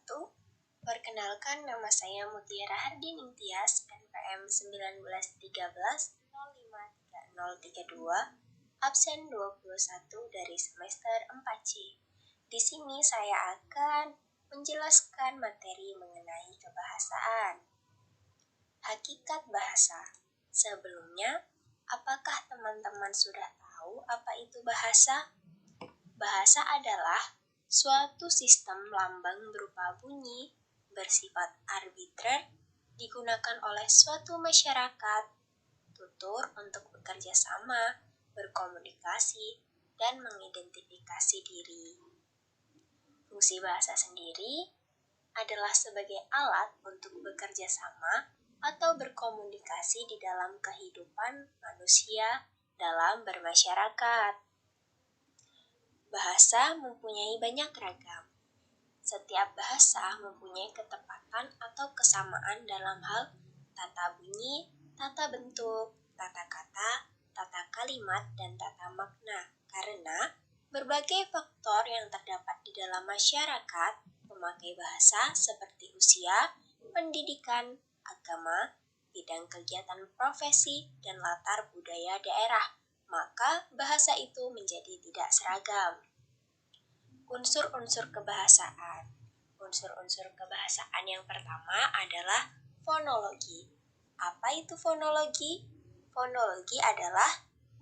wabarakatuh. Perkenalkan, nama saya Mutiara Hardining Tias, NPM 1913-053032, absen 21 dari semester 4C. Di sini saya akan menjelaskan materi mengenai kebahasaan. Hakikat bahasa. Sebelumnya, apakah teman-teman sudah tahu apa itu bahasa? Bahasa adalah suatu sistem lambang berupa bunyi bersifat arbitrer digunakan oleh suatu masyarakat tutur untuk bekerja sama, berkomunikasi, dan mengidentifikasi diri. Fungsi bahasa sendiri adalah sebagai alat untuk bekerja sama atau berkomunikasi di dalam kehidupan manusia dalam bermasyarakat. Bahasa mempunyai banyak ragam. Setiap bahasa mempunyai ketepatan atau kesamaan dalam hal tata bunyi, tata bentuk, tata kata, tata kalimat, dan tata makna. Karena berbagai faktor yang terdapat di dalam masyarakat memakai bahasa seperti usia, pendidikan, agama, bidang kegiatan profesi, dan latar budaya daerah, maka bahasa itu menjadi tidak seragam. Unsur-unsur kebahasaan. Unsur-unsur kebahasaan yang pertama adalah fonologi. Apa itu fonologi? Fonologi adalah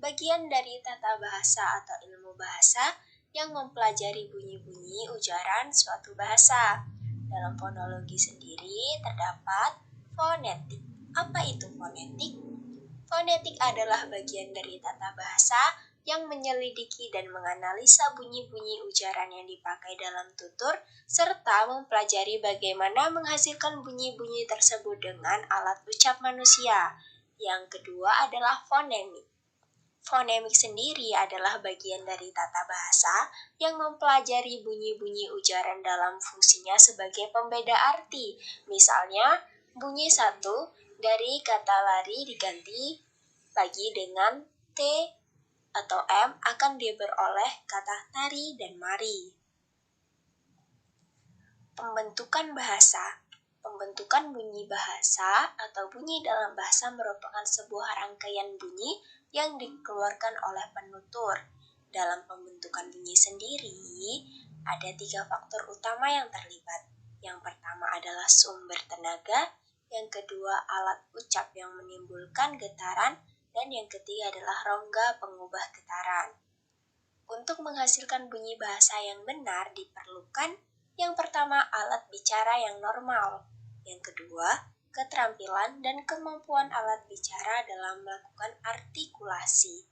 bagian dari tata bahasa atau ilmu bahasa yang mempelajari bunyi-bunyi ujaran suatu bahasa. Dalam fonologi sendiri terdapat fonetik. Apa itu fonetik? Fonetik adalah bagian dari tata bahasa yang menyelidiki dan menganalisa bunyi-bunyi ujaran yang dipakai dalam tutur, serta mempelajari bagaimana menghasilkan bunyi-bunyi tersebut dengan alat ucap manusia. Yang kedua adalah fonemik. Fonemik sendiri adalah bagian dari tata bahasa yang mempelajari bunyi-bunyi ujaran dalam fungsinya sebagai pembeda arti. Misalnya, bunyi satu dari kata lari diganti pagi dengan T atau M akan diperoleh kata tari dan mari. Pembentukan bahasa. Pembentukan bunyi bahasa atau bunyi dalam bahasa merupakan sebuah rangkaian bunyi yang dikeluarkan oleh penutur. Dalam pembentukan bunyi sendiri, ada 3 faktor utama yang terlibat. Yang pertama adalah sumber tenaga, yang kedua alat ucap yang menimbulkan getaran, dan yang ketiga adalah rongga pengubah getaran. Untuk menghasilkan bunyi bahasa yang benar diperlukan yang pertama alat bicara yang normal, yang kedua keterampilan dan kemampuan alat bicara dalam melakukan artikulasi,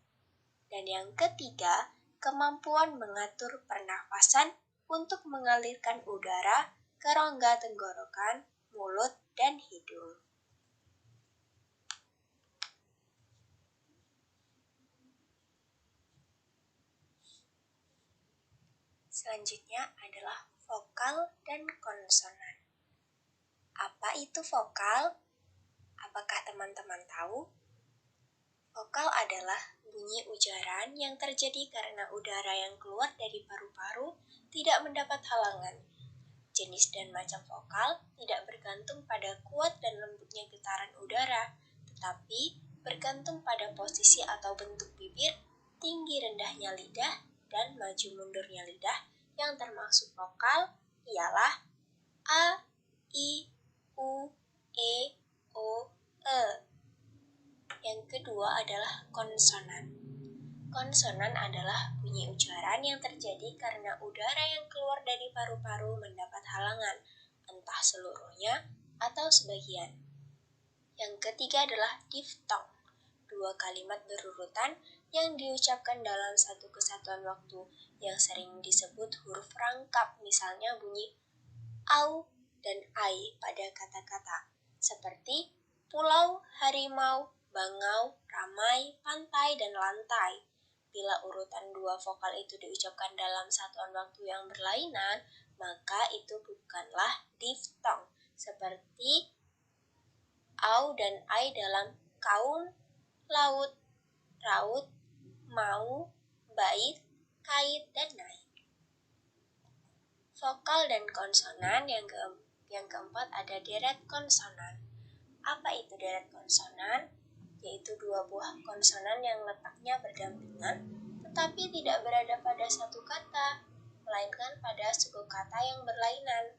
dan yang ketiga kemampuan mengatur pernafasan untuk mengalirkan udara ke rongga tenggorokan, mulut, dan hidung. Selanjutnya adalah vokal dan konsonan. Apa itu vokal? Apakah teman-teman tahu? Vokal adalah bunyi ujaran yang terjadi karena udara yang keluar dari paru-paru tidak mendapat halangan. Jenis dan macam vokal tidak bergantung pada kuat dan lembutnya getaran udara, tetapi bergantung pada posisi atau bentuk bibir, tinggi rendahnya lidah, dan maju mundurnya lidah. Yang termasuk vokal ialah A, I, U, E, O, E. Yang kedua adalah konsonan. Konsonan adalah bunyi ujaran yang terjadi karena udara yang keluar dari paru-paru mendapat halangan, entah seluruhnya atau sebagian. Yang ketiga adalah diftong. 2 kalimat berurutan yang diucapkan dalam satu kesatuan waktu yang sering disebut huruf rangkap, misalnya bunyi au dan ai pada kata-kata seperti pulau, harimau, bangau, ramai, pantai, dan lantai. Bila urutan 2 vokal itu diucapkan dalam satuan waktu yang berlainan, maka itu bukanlah diftong, seperti au dan ai dalam kaum, laut, raut, mau, bait, kait, dan naik. Vokal dan konsonan. Yang keempat ada deret konsonan. Apa itu deret konsonan? Yaitu dua buah konsonan yang letaknya berdampingan, tetapi tidak berada pada satu kata, melainkan pada suku kata yang berlainan.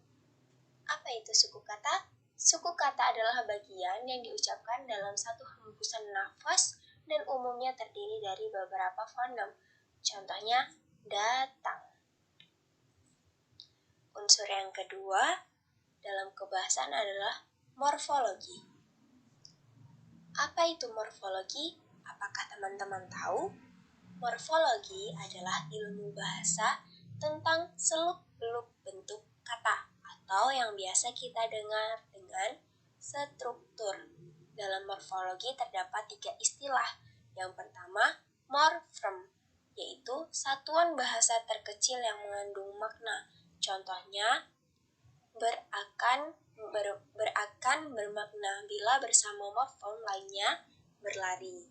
Apa itu suku kata? Suku kata adalah bagian yang diucapkan dalam satu hembusan nafas dan umumnya terdiri dari beberapa fonem. Contohnya, datang. Unsur yang kedua dalam kebahasaan adalah morfologi. Apa itu morfologi? Apakah teman-teman tahu? Morfologi adalah ilmu bahasa tentang seluk-beluk bentuk kata atau yang biasa kita dengar dengan struktur. Dalam morfologi terdapat 3 istilah. Yang pertama, morfem, yaitu satuan bahasa terkecil yang mengandung makna. Contohnya, berakan bermakna bila bersama morfem lainnya berlari.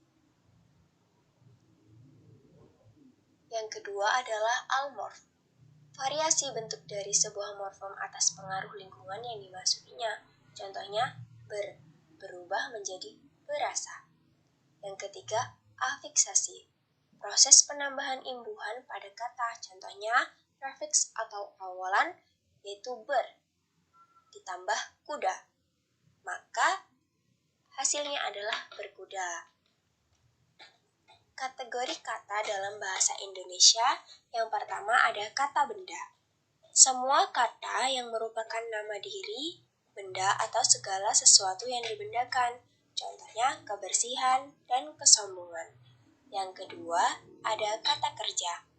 Yang kedua adalah almorf, variasi bentuk dari sebuah morfem atas pengaruh lingkungan yang dimasukinya. Contohnya, berubah menjadi berasa. Yang ketiga, afiksasi, proses penambahan imbuhan pada kata. Contohnya, prefiks atau awalan, yaitu ditambah kuda. Maka, hasilnya adalah berkuda. Kategori kata dalam bahasa Indonesia, yang pertama ada kata benda. Semua kata yang merupakan nama diri, benda atau segala sesuatu yang dibendakan. Contohnya kebersihan dan kesombongan. Yang kedua ada kata kerja.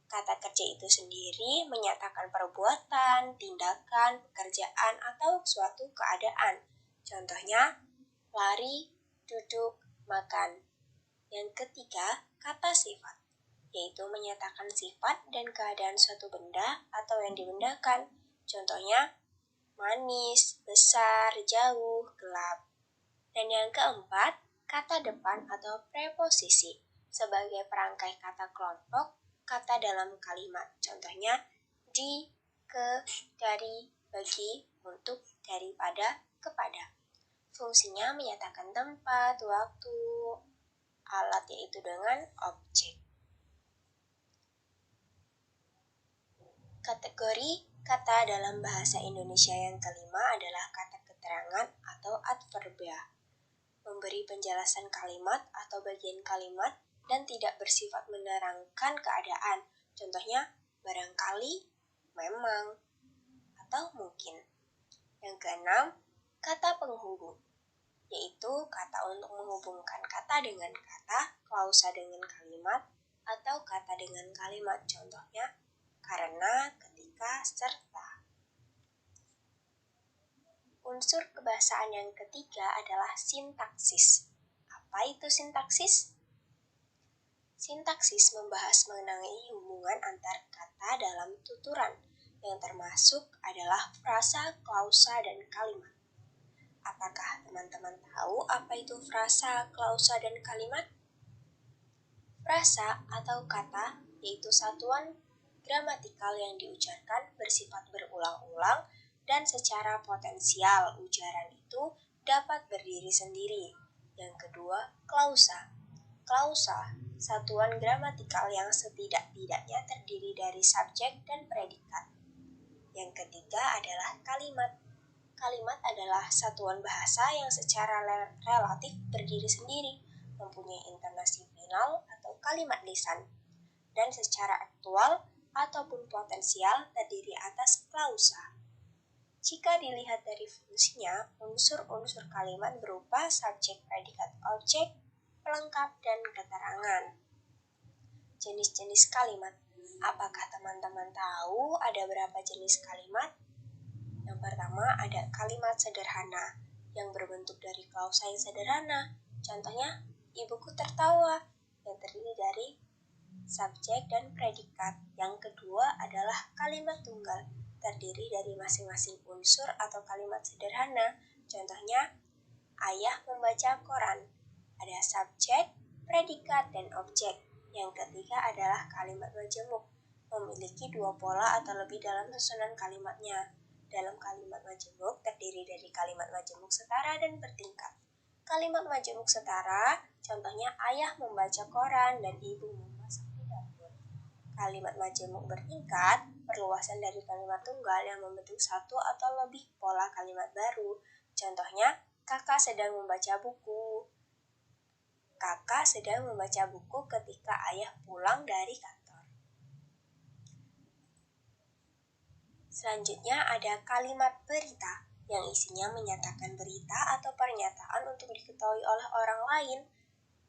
Kata kerja itu sendiri menyatakan perbuatan, tindakan, pekerjaan, atau suatu keadaan. Contohnya lari, duduk, makan. Yang ketiga, kata sifat, yaitu menyatakan sifat dan keadaan suatu benda atau yang dibendakan. Contohnya, manis, besar, jauh, gelap. Dan yang keempat, kata depan atau preposisi, sebagai perangkai kata kelompok, kata dalam kalimat. Contohnya, di, ke, dari, bagi, untuk, daripada, kepada. Fungsinya menyatakan tempat, waktu, alat yaitu dengan objek. Kategori kata dalam bahasa Indonesia yang kelima adalah kata keterangan atau adverbia. Memberi penjelasan kalimat atau bagian kalimat dan tidak bersifat menerangkan keadaan. Contohnya, barangkali, memang, atau mungkin. Yang keenam, kata penghubung, yaitu kata untuk menghubungkan kata dengan kata, klausa dengan kalimat, atau kata dengan kalimat. Contohnya, karena, ketika, serta. Unsur kebahasaan yang ketiga adalah sintaksis. Apa itu sintaksis? Sintaksis membahas mengenai hubungan antar kata dalam tuturan, yang termasuk adalah frasa, klausa, dan kalimat. Apakah teman-teman tahu apa itu frasa, klausa, dan kalimat? Frasa atau kata yaitu satuan gramatikal yang diucapkan bersifat berulang-ulang dan secara potensial ujaran itu dapat berdiri sendiri. Yang kedua, klausa. Klausa, satuan gramatikal yang setidak-tidaknya terdiri dari subjek dan predikat. Yang ketiga adalah kalimat. Kalimat adalah satuan bahasa yang secara relatif berdiri sendiri, mempunyai intonasi final atau kalimat lisan, dan secara aktual ataupun potensial terdiri atas klausa. Jika dilihat dari fungsinya, unsur-unsur kalimat berupa subjek, predikat, objek, pelengkap, dan keterangan. Jenis-jenis kalimat. Apakah teman-teman tahu ada berapa jenis kalimat? Yang pertama ada kalimat sederhana yang berbentuk dari klausa yang sederhana. Contohnya, ibuku tertawa yang terdiri dari subjek dan predikat. Yang kedua adalah kalimat tunggal terdiri dari masing-masing unsur atau kalimat sederhana. Contohnya, ayah membaca koran. Ada subjek, predikat, dan objek. Yang ketiga adalah kalimat majemuk, memiliki dua pola atau lebih dalam susunan kalimatnya. Dalam kalimat majemuk terdiri dari kalimat majemuk setara dan bertingkat. Kalimat majemuk setara, contohnya ayah membaca koran dan ibu memasak di dapur. Kalimat majemuk bertingkat, perluasan dari kalimat tunggal yang membentuk satu atau lebih pola kalimat baru. Contohnya, kakak sedang membaca buku. Kakak sedang membaca buku ketika ayah pulang dari kantor. Selanjutnya ada kalimat berita, yang isinya menyatakan berita atau pernyataan untuk diketahui oleh orang lain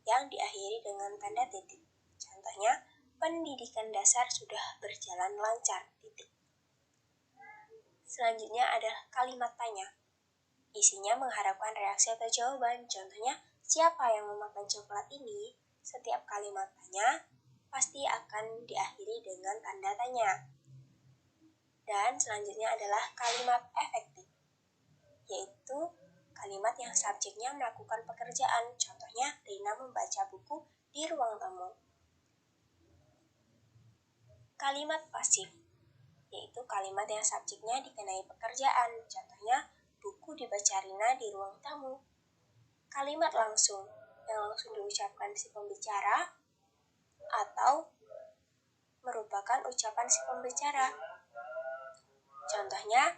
yang diakhiri dengan tanda titik. Contohnya, pendidikan dasar sudah berjalan lancar, titik. Selanjutnya adalah kalimat tanya. Isinya mengharapkan reaksi atau jawaban. Contohnya, siapa yang memakan coklat ini? Setiap kalimat tanya pasti akan diakhiri dengan tanda tanya. Dan selanjutnya adalah kalimat efektif, yaitu kalimat yang subjeknya melakukan pekerjaan. Contohnya, Rina membaca buku di ruang tamu. Kalimat pasif, yaitu kalimat yang subjeknya dikenai pekerjaan. Contohnya, buku dibaca Rina di ruang tamu. Kalimat langsung, yang langsung diucapkan si pembicara atau merupakan ucapan si pembicara. Contohnya,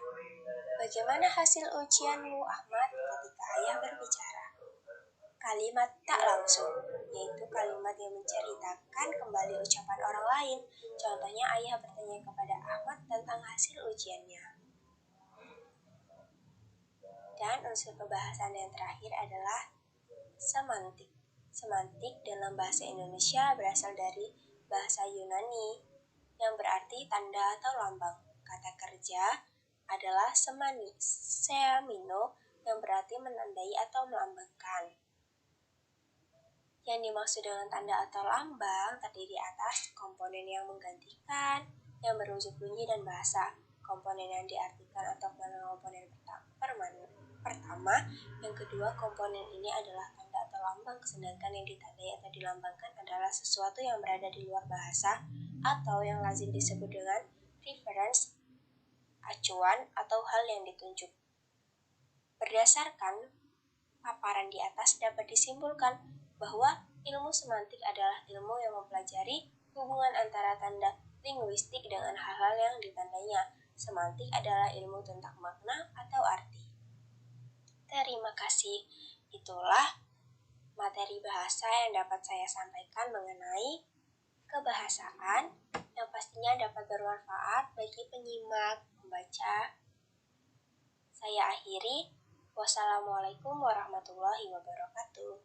bagaimana hasil ujianmu, Ahmad, ketika ayah berbicara. Kalimat tak langsung, yaitu kalimat yang menceritakan kembali ucapan orang lain. Contohnya, ayah bertanya kepada Ahmad tentang hasil ujiannya. Dan unsur kebahasan yang terakhir adalah semantik. Semantik dalam bahasa Indonesia berasal dari bahasa Yunani yang berarti tanda atau lambang. Kata kerja adalah semino yang berarti menandai atau melambangkan. Yang dimaksud dengan tanda atau lambang terdiri atas komponen yang menggantikan, yang berujuk bunyi dan bahasa. Komponen yang diartikan atau komponen pertama, yang kedua komponen ini adalah tanda atau lambang, sedangkan yang ditandai atau dilambangkan adalah sesuatu yang berada di luar bahasa atau yang lazim disebut dengan reference, acuan, atau hal yang ditunjuk. Berdasarkan paparan di atas dapat disimpulkan bahwa ilmu semantik adalah ilmu yang mempelajari hubungan antara tanda linguistik dengan hal-hal yang ditandainya. Semantik adalah ilmu tentang makna atau arti. Terima kasih. Itulah materi bahasa yang dapat saya sampaikan mengenai kebahasaan yang pastinya dapat bermanfaat bagi penyimak, pembaca. Saya akhiri. Wassalamualaikum warahmatullahi wabarakatuh.